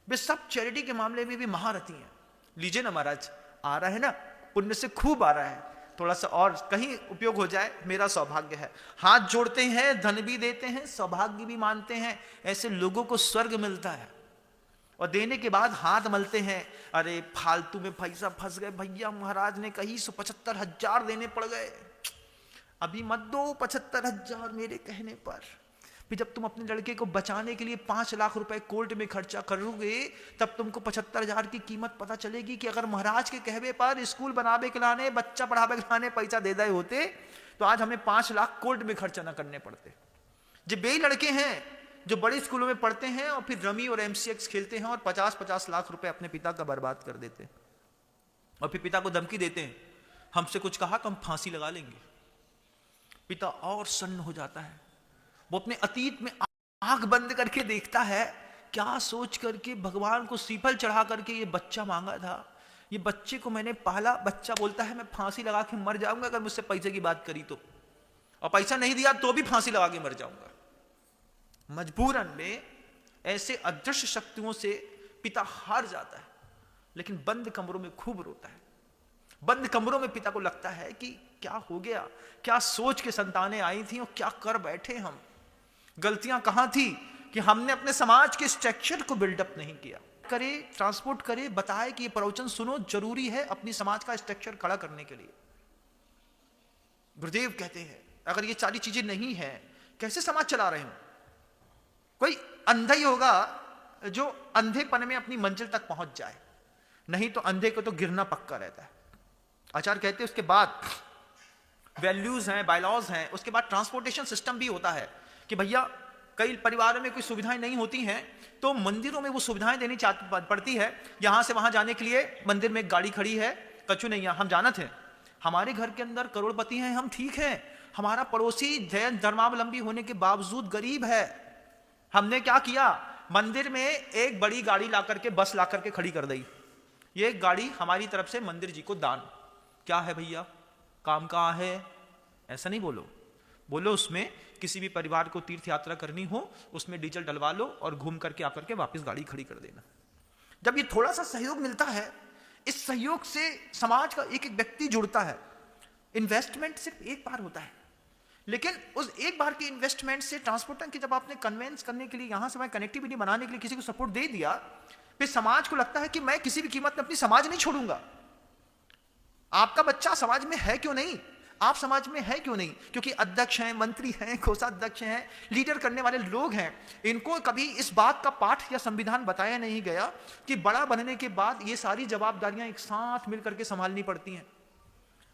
वे सब चैरिटी के मामले में भी महारथी हैं। लीजिए ना महाराज, आ रहा है ना, पुण्य से खूब आ रहा है, थोड़ा सा और कहीं उपयोग हो जाए, मेरा सौभाग्य है। हाथ जोड़ते हैं, धन भी देते हैं, सौभाग्य भी मानते हैं, ऐसे लोगों को स्वर्ग मिलता है। और देने के बाद हाथ मलते हैं, अरे फालतू में पैसा फंस गए भैया, महाराज ने कही 75,000 देने पड़ गए, अभी मत दो 75,000 मेरे कहने पर। फिर जब तुम अपने लड़के को बचाने के लिए 5 लाख रुपए कोर्ट में खर्चा करोगे, तब तुमको 75,000 की कीमत पता चलेगी कि अगर महाराज के कहवे पर स्कूल बनावे के लाने, बच्चा पढ़ावे के लाने पैसा दे दे होते तो आज हमें 5 लाख कोर्ट में खर्चा ना करने पड़ते। जो बे लड़के हैं जो बड़े स्कूलों में पढ़ते हैं और फिर रमी और MCX खेलते हैं और 50-50 लाख रुपए अपने पिता का बर्बाद कर देते हैं, और फिर पिता को धमकी देते हैं, हमसे कुछ कहा तो हम फांसी लगा लेंगे। पिता और सन्न हो जाता है, वो अपने अतीत में आंख बंद करके देखता है, क्या सोच करके भगवान को सीफल चढ़ा करके ये बच्चा मांगा था, ये बच्चे को मैंने पाला। बच्चा बोलता है मैं फांसी लगा के मर जाऊंगा अगर मुझसे पैसे की बात करी तो, और पैसा नहीं दिया तो भी फांसी लगा के मर जाऊंगा। मजबूरन में ऐसे अदृश्य शक्तियों से पिता हार जाता है, लेकिन बंद कमरों में खूब रोता है। बंद कमरों में पिता को लगता है कि क्या हो गया, क्या सोच के संतानें आई थी और क्या कर बैठे हम, गलतियां कहां थी कि हमने अपने समाज के स्ट्रक्चर को बिल्डअप नहीं किया। करे, ट्रांसपोर्ट करे, बताए कि ये प्रवचन सुनो, जरूरी है अपनी समाज का स्ट्रक्चर खड़ा करने के लिए। गुरुदेव कहते हैं अगर ये सारी चीजें नहीं है, कैसे समाज चला रहे हो? कोई अंधा ही होगा जो अंधेपन में अपनी मंजिल तक पहुंच जाए, नहीं तो अंधे को तो गिरना पक्का रहता है। आचार्य कहते हैं उसके बाद वैल्यूज हैं, बायलॉज हैं, उसके बाद ट्रांसपोर्टेशन सिस्टम भी होता है कि भैया कई परिवारों में कोई सुविधाएं नहीं होती हैं तो मंदिरों में वो सुविधाएं देनी पड़ती है। यहां से वहां जाने के लिए मंदिर में एक गाड़ी खड़ी है, कछु नहीं, हम जानत हैं हमारे घर के अंदर करोड़पति हैं, हम ठीक हैं, हमारा पड़ोसी जैन धर्मावलंबी होने के बावजूद गरीब है। हमने क्या किया, मंदिर में एक बड़ी गाड़ी ला करके, बस ला करके खड़ी कर दी, ये गाड़ी हमारी तरफ से मंदिर जी को दान। क्या है भैया, काम कहाँ है? ऐसा नहीं बोलो, बोलो उसमें किसी भी परिवार को तीर्थ यात्रा करनी हो उसमें डीजल डलवा लो और घूम करके आकर के वापस गाड़ी खड़ी कर देना। जब ये थोड़ा सा सहयोग मिलता है, इस सहयोग से समाज का एक एक व्यक्ति जुड़ता है। इन्वेस्टमेंट सिर्फ एक बार होता है, लेकिन उस एक बार के इन्वेस्टमेंट से ट्रांसपोर्टर की जब आपने कन्वेंस करने के लिए, यहां से वहां कनेक्टिविटी बनाने के लिए किसी को सपोर्ट दे दिया, फिर समाज को लगता है कि मैं किसी भी कीमत में अपनी समाज नहीं छोड़ूंगा। आपका बच्चा समाज में है क्यों नहीं, आप समाज में है क्यों नहीं? क्योंकि अध्यक्ष हैं, मंत्री हैं, कोषाध्यक्ष हैं, लीडर करने वाले लोग हैं, इनको कभी इस बात का पाठ या संविधान बताया नहीं गया कि बड़ा बनने के बाद ये सारी जवाबदारियां एक साथ मिलकर के संभालनी पड़ती हैं।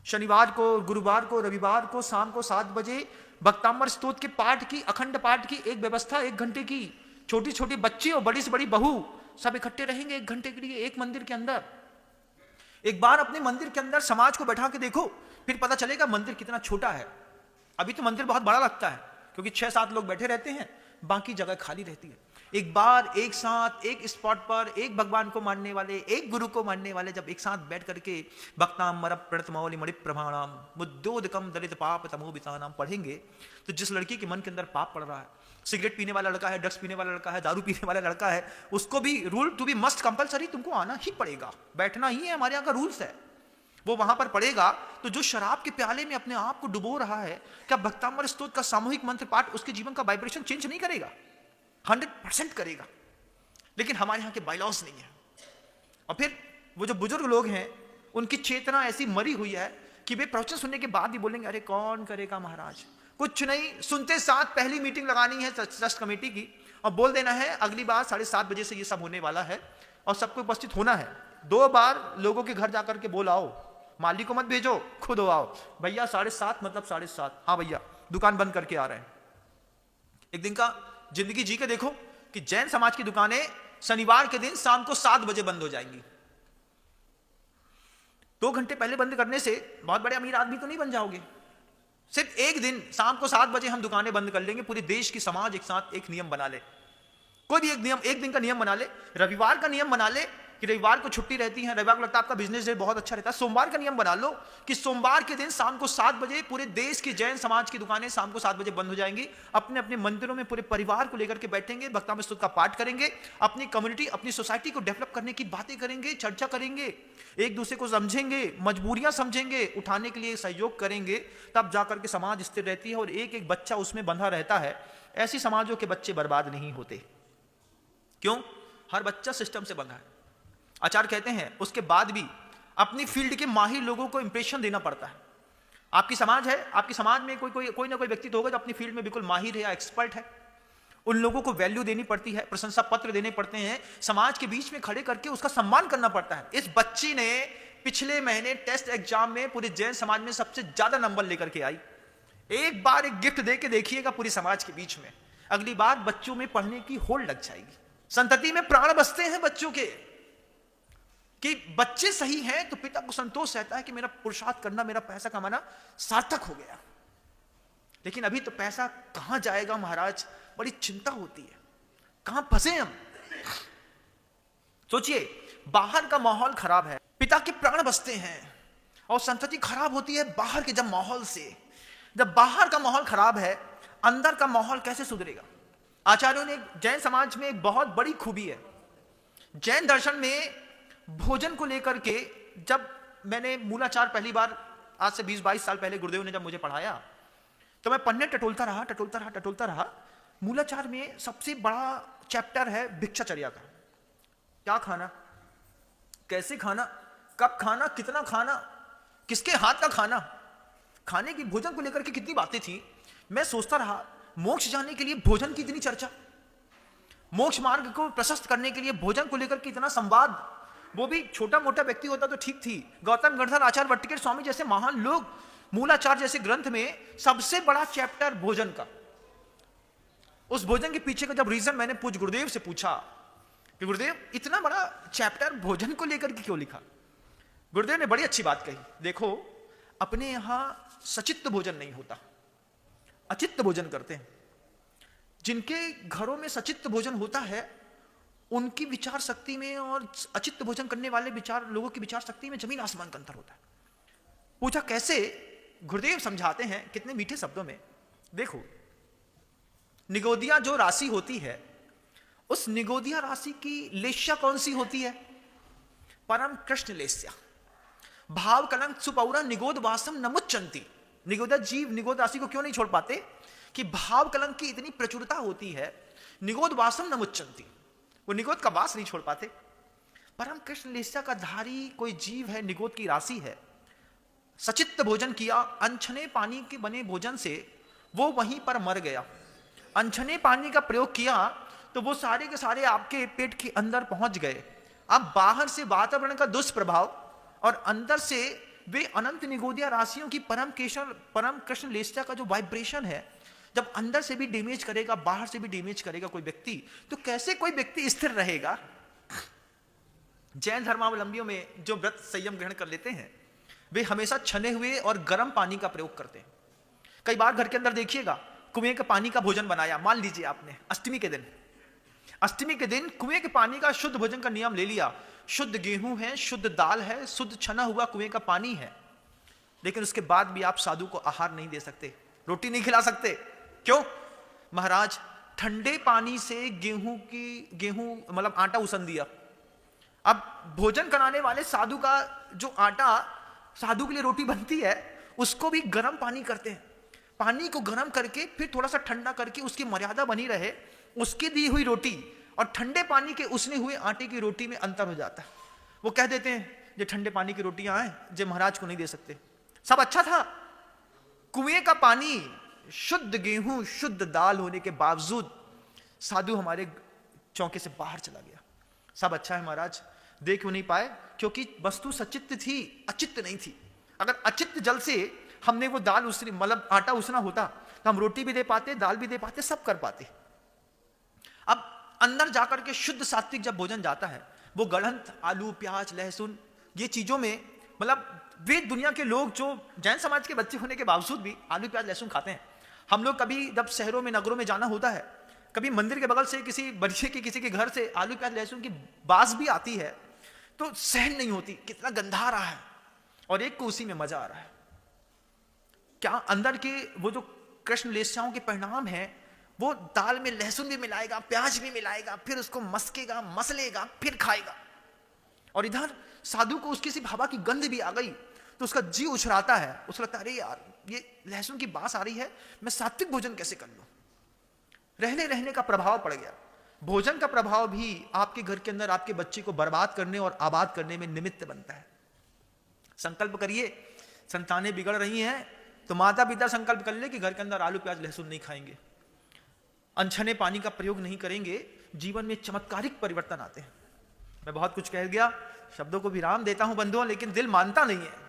शनिवार को, गुरुवार को, रविवार को शाम को 7 बजे भक्तांबर स्तोत्र के पाठ की, अखंड पाठ की एक व्यवस्था 1 घंटे की। छोटी छोटी बच्ची और बड़ी से बड़ी बहू सब इकट्ठे रहेंगे 1 घंटे के लिए एक मंदिर के अंदर। एक बार अपने मंदिर के अंदर समाज को बैठा के देखो, फिर पता चलेगा मंदिर कितना छोटा है। अभी तो मंदिर बहुत बड़ा लगता है क्योंकि 6-7 लोग बैठे रहते हैं, बाकी जगह खाली रहती है। एक बार एक साथ एक स्पॉट पर एक भगवान को मानने वाले, एक गुरु को मानने वाले जब एक साथ बैठ करके भक्ताम मर प्रणतमौलि मणि प्रभाणाम मुद्दोदकम दलित पाप तमो बितानाम पढ़ेंगे, तो जिस लड़की के मन के अंदर पाप पड़ रहा है, सिगरेट पीने वाला लड़का है, ड्रग्स पीने वाला लड़का है, दारू पीने वाला लड़का है, उसको भी rule to be must compulsory, तुमको आना ही पड़ेगा, बैठना ही है, हमारे यहाँ का रूल्स है, वो वहां पर पड़ेगा। तो जो शराब के प्याले में अपने आप को डुबो रहा है, क्या भक्तांबर स्तोत्र का सामूहिक मंत्र पाठ उसके जीवन का वाइब्रेशन चेंज नहीं करेगा? 100% करेगा। लेकिन हमारे यहाँ के बायलॉज नहीं है। और फिर वो जो बुजुर्ग लोग हैं उनकी चेतना ऐसी मरी हुई है कि वे प्रवचन सुनने के बाद भी बोलेंगे अरे कौन करेगा महाराज, कुछ नहीं, सुनते साथ पहली मीटिंग लगानी है ट्रस्ट कमेटी की और बोल देना है अगली बार 7:30 बजे से ये सब होने वाला है और सबको उपस्थित होना है। 2 बार लोगों के घर जाकर के बोल आओ, माली को मत भेजो, खुद हो आओ। भैया 7:30 मतलब 7:30, हाँ भैया दुकान बंद करके आ रहे हैं। एक दिन का जिंदगी जी के देखो कि जैन समाज की दुकानें शनिवार के दिन शाम को 7 बजे बंद हो जाएंगी। 2 घंटे पहले बंद करने से बहुत बड़े अमीर आदमी तो नहीं बन जाओगे। सिर्फ एक दिन शाम को 7 बजे हम दुकानें बंद कर लेंगे, पूरे देश की समाज एक साथ एक नियम बना ले, कोई भी एक नियम, एक दिन का नियम बना ले, रविवार का नियम बना ले कि रविवार को छुट्टी रहती है, रविवार को लगता है आपका बिजनेस डे बहुत अच्छा रहता है, सोमवार का नियम बना लो कि सोमवार के दिन शाम को 7 बजे पूरे देश की जैन समाज की दुकानें शाम को 7 बजे बंद हो जाएंगी। अपने अपने मंदिरों में पूरे परिवार को लेकर के बैठेंगे, भक्ता में स्तुति का पाठ करेंगे, अपनी कम्युनिटी अपनी सोसाइटी को डेवलप करने की बातें करेंगे, चर्चा करेंगे, एक दूसरे को समझेंगे, मजबूरियां समझेंगे, उठाने के लिए सहयोग करेंगे, तब जाकर के समाज स्थिर रहती है और एक एक बच्चा उसमें बंधा रहता है। ऐसी समाजों के बच्चे बर्बाद नहीं होते। क्यों? हर बच्चा सिस्टम से बंधा है। आचार्य कहते हैं उसके बाद भी अपनी फील्ड के माहिर लोगों को इंप्रेशन देना पड़ता है। आपकी समाज है, आपकी समाज में कोई ना कोई व्यक्ति तो होगा जो अपनी फील्ड में बिल्कुल माहिर है या एक्सपर्ट है, उन लोगों को वैल्यू देनी पड़ती है, प्रशंसा पत्र देने पड़ते हैं, समाज के बीच में खड़े करके उसका सम्मान करना पड़ता है। इस बच्ची ने पिछले महीने टेस्ट एग्जाम में पूरे जैन समाज में सबसे ज्यादा नंबर लेकर के आई। एक बार एक गिफ्ट दे के देखिएगा पूरी समाज के बीच में, अगली बार बच्चों में पढ़ने की होड़ लग जाएगी। संतति में प्राण बसते हैं बच्चों के, कि बच्चे सही हैं तो पिता को संतोष रहता है कि मेरा पुरुषार्थ करना, मेरा पैसा कमाना सार्थक हो गया। लेकिन अभी तो पैसा कहां जाएगा महाराज, बड़ी चिंता होती है, कहां फंसे हम। सोचिए, बाहर का माहौल खराब है, पिता के प्राण बसते हैं, और संतति खराब होती है बाहर के जब माहौल से। जब बाहर का माहौल खराब है, अंदर का माहौल कैसे सुधरेगा? आचार्यों ने जैन समाज में एक बहुत बड़ी खूबी है। जैन दर्शन में भोजन को लेकर के, जब मैंने मूलाचार पहली बार आज से 20-22 साल पहले गुरुदेव ने जब मुझे पढ़ाया, तो मैं पन्ने टटोलता रहा। मूलाचार में सबसे बड़ा चैप्टर है भिक्षाचर्या का। क्या खाना, कैसे खाना, कब खाना, कितना खाना, किसके हाथ का खाना, खाने की भोजन को लेकर के कितनी बातें थी। मैं सोचता रहा, मोक्ष जाने के लिए भोजन की इतनी चर्चा, मोक्ष मार्ग को प्रशस्त करने के लिए भोजन को लेकर के इतना संवाद, वो भी छोटा मोटा व्यक्ति होता तो ठीक थी। गौतम गणधर, आचार्य वट्टिकेर स्वामी जैसे महान लोग मूलाचार जैसे ग्रंथ में सबसे बड़ा चैप्टर भोजन का। उस भोजन के पीछे का जब रीजन मैंने पूछ गुरुदेव से पूछा कि गुरुदेव इतना बड़ा चैप्टर भोजन को लेकर के क्यों लिखा, गुरुदेव ने बड़ी अच्छी बात कही, देखो अपने यहां सचित्त भोजन नहीं होता, अचित्त भोजन करते हैं। जिनके घरों में सचित्त भोजन होता है उनकी विचार शक्ति में और अचित्त भोजन करने वाले लोगों की विचार शक्ति में जमीन आसमान का अंतर होता है। पूछा कैसे? गुरुदेव समझाते हैं कितने मीठे शब्दों में, देखो निगोदिया जो राशि होती है, उस निगोदिया राशि की लेस्या कौन सी होती है? परम कृष्ण लेस्या। भाव कलंक सुपौरा निगोद वासम न मुच्चंती। निगोदा जीव निगोद राशि को क्यों नहीं छोड़ पाते? कि भाव कलंक की इतनी प्रचुरता होती है, निगोद वासम न मुच्चंती, वो निगोद का वास नहीं छोड़ पाते। परम कृष्ण लेस्या का धारी कोई जीव है, निगोद की राशि है, सचित्त भोजन किया, अनछने पानी के बने भोजन से वो वहीं पर मर गया। अनछने पानी का प्रयोग किया तो वो सारे के सारे आपके पेट के अंदर पहुंच गए। अब बाहर से वातावरण का दुष्प्रभाव और अंदर से वे अनंत निगोदिया राशियों की परम कृष्ण लेस्या का जो वाइब्रेशन है, जब अंदर से भी डैमेज करेगा, बाहर से भी डैमेज करेगा कोई व्यक्ति, तो कैसे कोई व्यक्ति स्थिर रहेगा? जैन धर्मावलंबियों में जो व्रत संयम ग्रहण कर लेते हैं, वे हमेशा छने हुए और गर्म पानी का प्रयोग करते हैं। कई बार घर के अंदर देखिएगा, कुएं के पानी का भोजन बनाया, मान लीजिए आपने अष्टमी के दिन कुएं के पानी का शुद्ध भोजन का नियम ले लिया, शुद्ध गेहूं है, शुद्ध दाल है, शुद्ध छना हुआ कुएं का पानी है, लेकिन उसके बाद भी आप साधु को आहार नहीं दे सकते, रोटी नहीं खिला सकते। क्यों? महाराज ठंडे पानी से गेहूं मतलब आटा उसन दिया। अब भोजन कराने वाले साधु का जो आटा साधु के लिए रोटी बनती है, उसको भी गर्म पानी करते हैं। पानी को गर्म करके फिर थोड़ा सा ठंडा करके उसकी मर्यादा बनी रहे, उसकी दी हुई रोटी और ठंडे पानी के उसने हुए आटे की रोटी में अंतर हो जाता है। वो कह देते हैं जो ठंडे पानी की रोटियां आए जो महाराज को नहीं दे सकते। सब अच्छा था, कुएं का पानी, शुद्ध गेहूं, शुद्ध दाल होने के बावजूद साधु हमारे चौके से बाहर चला गया। सब अच्छा है महाराज, दे क्यों नहीं पाए? क्योंकि वस्तु सचित्त थी, अचित्त नहीं थी। अगर अचित्त जल से हमने वो दाल उसनी मतलब आटा उसना होता तो हम रोटी भी दे पाते, दाल भी दे पाते, सब कर पाते। अब अंदर जाकर के शुद्ध सात्विक जब भोजन जाता है, वो गढ़ंत आलू प्याज लहसुन ये चीजों में, मतलब वे दुनिया के लोग जो जैन समाज के बच्चे होने के बावजूद भी आलू प्याज लहसुन खाते हैं। हम लोग कभी जब शहरों में नगरों में जाना होता है, कभी मंदिर के बगल से किसी बच्चे के किसी के घर से आलू प्याज लहसुन की बास भी आती है, तो सहन नहीं होती, कितना गंदा आ रहा है, और एक को उसी में मजा आ रहा है। क्या अंदर के वो जो कृष्ण लेस्याओं के परिणाम है, वो दाल में लहसुन भी मिलाएगा, प्याज भी मिलाएगा, फिर उसको मसकेगा, मसलेगा, फिर खाएगा। और इधर साधु को उसकी सिर्फ हवा की गंध भी आ गई तो उसका जी उछराता है, उसको लगता है अरे यार ये लहसुन की बास आ रही है, मैं सात्विक भोजन कैसे कर लूं। रहने रहने का प्रभाव पड़ गया। भोजन का प्रभाव भी आपके घर के अंदर आपके बच्चे को बर्बाद करने और आबाद करने में निमित्त बनता है। संकल्प करिए, संतानें बिगड़ रही हैं तो माता पिता संकल्प कर ले कि घर के अंदर आलू प्याज लहसुन नहीं खाएंगे, अनछने पानी का प्रयोग नहीं करेंगे, जीवन में चमत्कारिक परिवर्तन आते हैं। मैं बहुत कुछ कह गया, शब्दों को विराम देता हूं बंधुओं, लेकिन दिल मानता नहीं है।